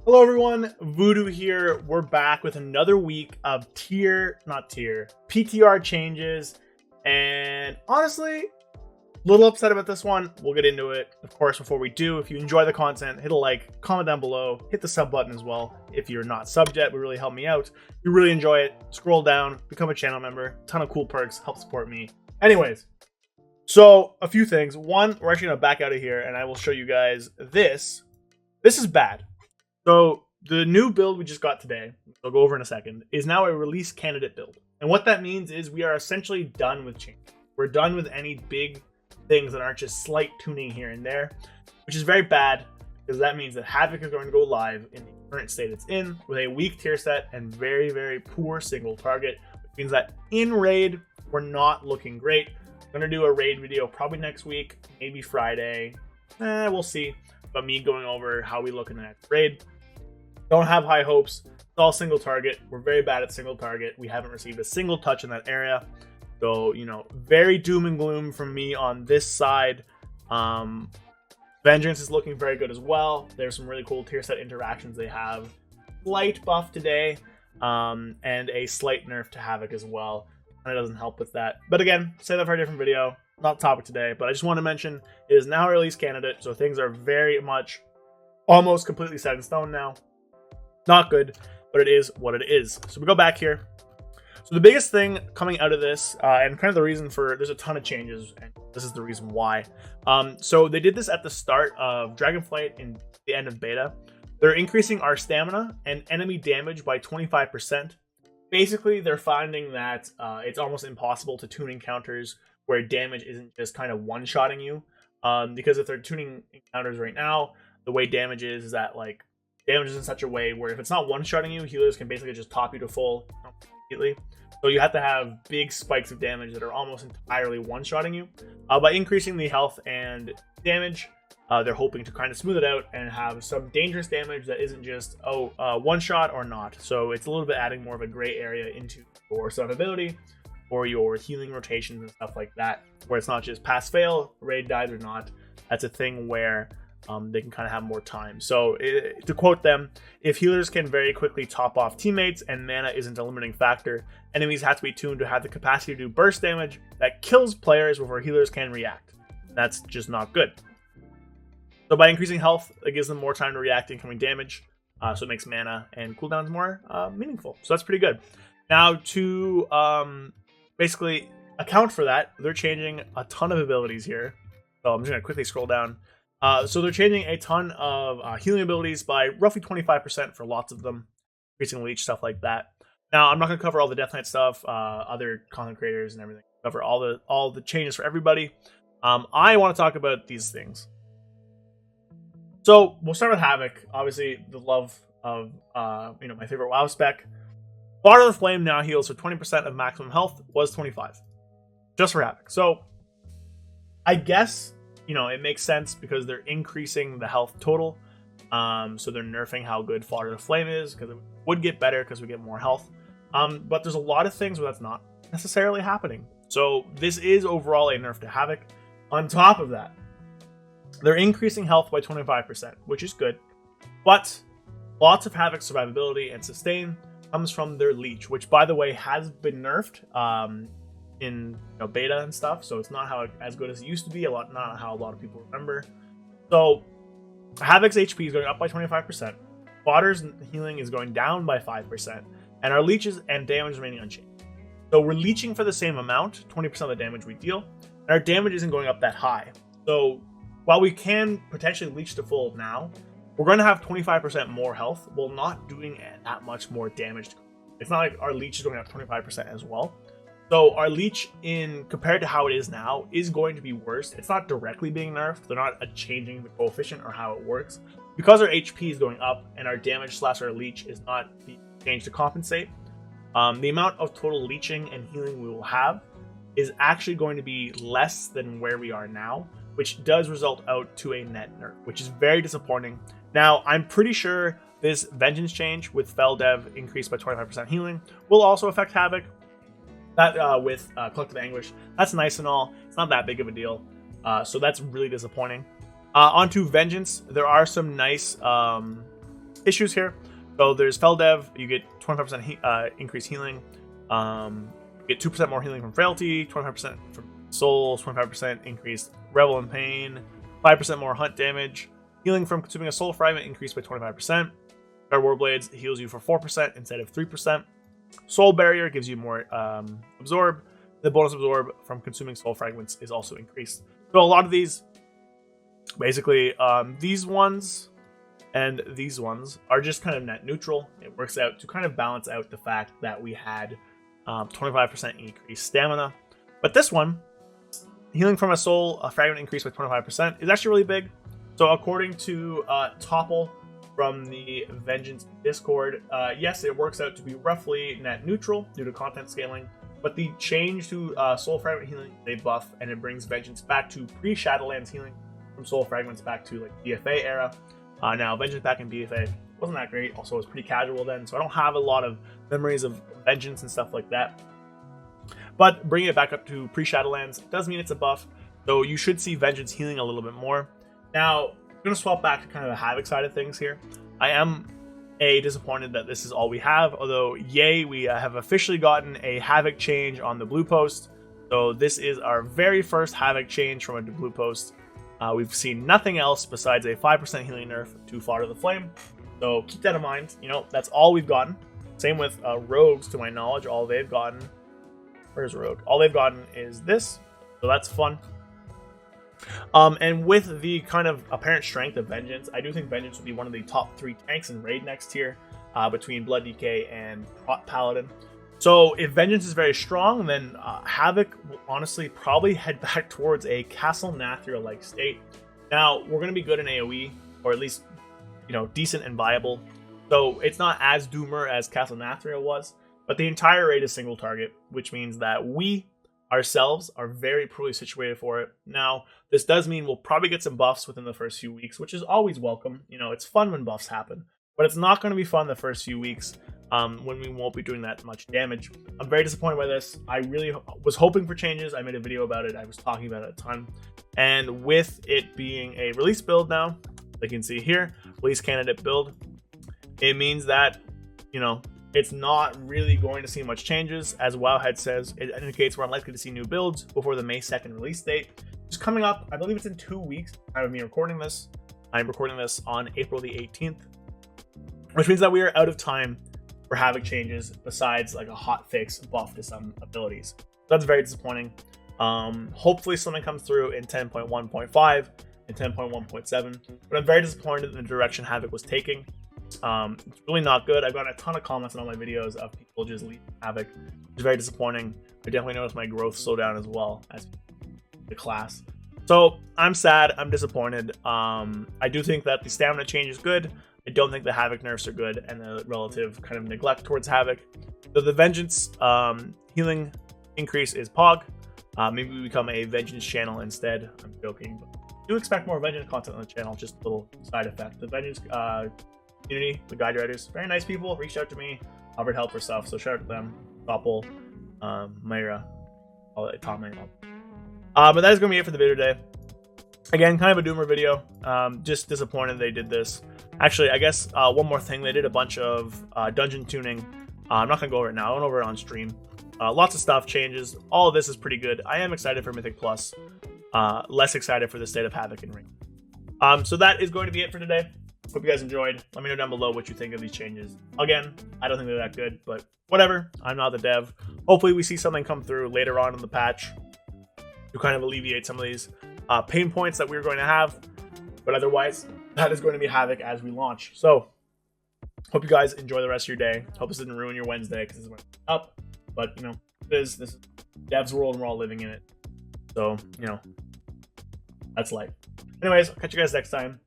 Hello everyone, Voodoo here. We're back with another week of PTR changes. And honestly, a little upset about this one. We'll get into it. Of course, before we do, if you enjoy the content, hit a like, comment down below, hit the sub button as well. If you're not subbed yet, it would really help me out. If you really enjoy it, scroll down, become a channel member. Ton of cool perks, help support me. Anyways, so a few things. One, we're actually gonna back out of here and I will show you guys this. This is bad. So the new build we just got today, I'll go over in a second, is now a release candidate build. And what that means is we are essentially done with change. We're done with any big things that aren't just slight tuning here and there, which is very bad because that means that Havoc is going to go live in the current state it's in with a weak tier set and very, very poor single target, which means that in raid, we're not looking great. I'm going to do a raid video probably next week, maybe Friday. We'll see. But me going over how we look in the next raid. Don't have high hopes. It's all single target. We're very bad at single target. We haven't received a single touch in that area. So, you know, very doom and gloom from me on this side. Vengeance is looking very good as well. There's some really cool tier set interactions they have. Slight buff today, and a slight nerf to Havoc as well. And it doesn't help with that. But again, say that for a different video. Not topic today, but I just want to mention it is now a release candidate. So things are very much almost completely set in stone now. Not good, but it is what it is. So we go back here. So the biggest thing coming out of this, and kind of the reason for, there's a ton of changes, and this is the reason why. So they did this at the start of Dragonflight in the end of beta. They're increasing our stamina and enemy damage by 25%. Basically, they're finding that it's almost impossible to tune encounters where damage isn't just kind of one-shotting you. Because if they're tuning encounters right now, the way damage is that, like, damage is in such a way where if it's not one-shotting you, healers can basically just top you to full immediately. So you have to have big spikes of damage that are almost entirely one-shotting you. By increasing the health and damage, they're hoping to kind of smooth it out and have some dangerous damage that isn't just, one-shot or not. So it's a little bit adding more of a gray area into your survivability or your healing rotations and stuff like that, where it's not just pass-fail, raid dies or not. That's a thing where they can kind of have more time. So to quote them, if healers can very quickly top off teammates and mana isn't a limiting factor, enemies have to be tuned to have the capacity to do burst damage that kills players before healers can react. That's just not good. So by increasing health, it gives them more time to react to incoming damage. So it makes mana and cooldowns more meaningful. So that's pretty good. Now to basically account for that, they're changing a ton of abilities here. So I'm just going to quickly scroll down. So they're changing a ton of healing abilities by roughly 25% for lots of them, increasing leech, stuff like that. Now, I'm not going to cover all the Death Knight stuff, other content creators and everything. Cover all the changes for everybody. I want to talk about these things. So we'll start with Havoc. Obviously, the love of my favorite WoW spec. Fodder of the Flame now heals for 20% of maximum health. Was 25, just for Havoc. So I guess, it makes sense because they're increasing the health total. So they're nerfing how good Fodder of the Flame is, because it would get better because we get more health. But there's a lot of things where that's not necessarily happening. So this is overall a nerf to Havoc. On top of that, they're increasing health by 25%, which is good. But lots of Havoc's survivability and sustain comes from their leech, which, by the way, has been nerfed in beta and stuff, so it's not as good as it used to be. Not how a lot of people remember. So Havoc's HP is going up by 25%. Fodder's healing is going down by 5%, and our leeches and damage remaining unchanged. So we're leeching for the same amount, 20% of the damage we deal, and our damage isn't going up that high. So while we can potentially leech to full now, we're going to have 25% more health while not doing that much more damage. It's not like our leech is going up 25% as well. So our leech, compared to how it is now, is going to be worse. It's not directly being nerfed. They're not changing the coefficient or how it works. Because our HP is going up and our damage / our leech is not being changed to compensate, the amount of total leeching and healing we will have is actually going to be less than where we are now, which does result out to a net nerf, which is very disappointing. Now, I'm pretty sure this Vengeance change with Fel Dev increased by 25% healing will also affect Havoc. That with Collective Anguish, that's nice and all. It's not that big of a deal. So that's really disappointing. Onto Vengeance, there are some nice issues here. So there's Fel Dev, you get 25% increased healing, you get 2% more healing from Frailty, 25% from Souls, 25% increased Revel in Pain, 5% more hunt damage, healing from consuming a soul fragment increased by 25%. Our Warblades heals you for 4% instead of 3%. Soul Barrier gives you more absorb. The bonus absorb from consuming soul fragments is also increased. So a lot of these, basically, these ones and these ones are just kind of net neutral. It works out to kind of balance out the fact that we had 25% increased stamina. But this one, healing from a soul fragment increased by 25%, is actually really big. So according to Topple from the Vengeance Discord, yes, it works out to be roughly net neutral due to content scaling, but the change to soul fragment healing, they buff, and it brings Vengeance back to pre-Shadowlands healing from soul fragments back to like BFA era. Now, Vengeance back in BFA wasn't that great. Also, it was pretty casual then, so I don't have a lot of memories of Vengeance and stuff like that. But bringing it back up to pre-Shadowlands does mean it's a buff, so you should see Vengeance healing a little bit more. Now, I'm going to swap back to kind of the Havoc side of things here. I am disappointed that this is all we have, although yay, we have officially gotten a Havoc change on the blue post. So this is our very first Havoc change from a blue post. We've seen nothing else besides a 5% healing nerf to Fodder the Flame. So keep that in mind. You know, that's all we've gotten. Same with Rogues, to my knowledge. All they've gotten... Where's Rogue? All they've gotten is this. So that's fun. And with the kind of apparent strength of Vengeance, I do think Vengeance will be one of the top 3 tanks in Raid next tier, between Blood DK and Paladin. So if Vengeance is very strong, then Havoc will honestly probably head back towards a Castle Nathria-like state. Now, we're going to be good in AoE, or at least, you know, decent and viable. So it's not as doomer as Castle Nathria was, but the entire raid is single target, which means that we ourselves are very poorly situated for it. Now, this does mean we'll probably get some buffs within the first few weeks, which is always welcome. You know, it's fun when buffs happen, but it's not going to be fun the first few weeks when we won't be doing that much damage. I'm very disappointed by this. I really was hoping for changes. I made a video about it. I was talking about it a ton. And with it being a release build now, like you can see here, release candidate build, it means that, you know, it's not really going to see much changes. As Wowhead says, it indicates we're unlikely to see new builds before the May 2nd release date. It's coming up, I believe it's in 2 weeks. Time of me recording this. I'm recording this on April the 18th, which means that we are out of time for Havoc changes besides like a hot fix buff to some abilities. That's very disappointing. Hopefully something comes through in 10.1.5 and 10.1.7, but I'm very disappointed in the direction Havoc was taking. It's really not good. I've gotten a ton of comments on all my videos of people just leaving Havoc. It's very disappointing. I definitely noticed my growth slow down as well as the class. So I'm sad. I'm disappointed. I do think that the stamina change is good. I don't think the Havoc nerfs are good, and the relative kind of neglect towards Havoc. So the Vengeance healing increase is Pog. Maybe we become a Vengeance channel instead. I'm joking. But I do expect more Vengeance content on the channel. Just a little side effect. The Vengeance community, the guide writers, very nice people, reached out to me, offered help for stuff, so shout out to them. Topple, Myra, Tom Myra. But that is going to be it for the video today. Again, kind of a doomer video. Just disappointed they did this. Actually, I guess one more thing, they did a bunch of dungeon tuning. I'm not going to go over it now, I went over it on stream. Lots of stuff changes. All of this is pretty good. I am excited for Mythic Plus. Less excited for the state of Havoc and Ring. So that is going to be it for today. Hope you guys enjoyed. Let me know down below what you think of these changes. Again, I don't think they're that good, but whatever. I'm not the dev. Hopefully we see something come through later on in the patch to kind of alleviate some of these pain points that we're going to have. But otherwise, that is going to be Havoc as we launch. So, hope you guys enjoy the rest of your day. Hope this didn't ruin your Wednesday because this went up. But, you know, this is dev's world and we're all living in it. So, you know, that's life. Anyways, I'll catch you guys next time.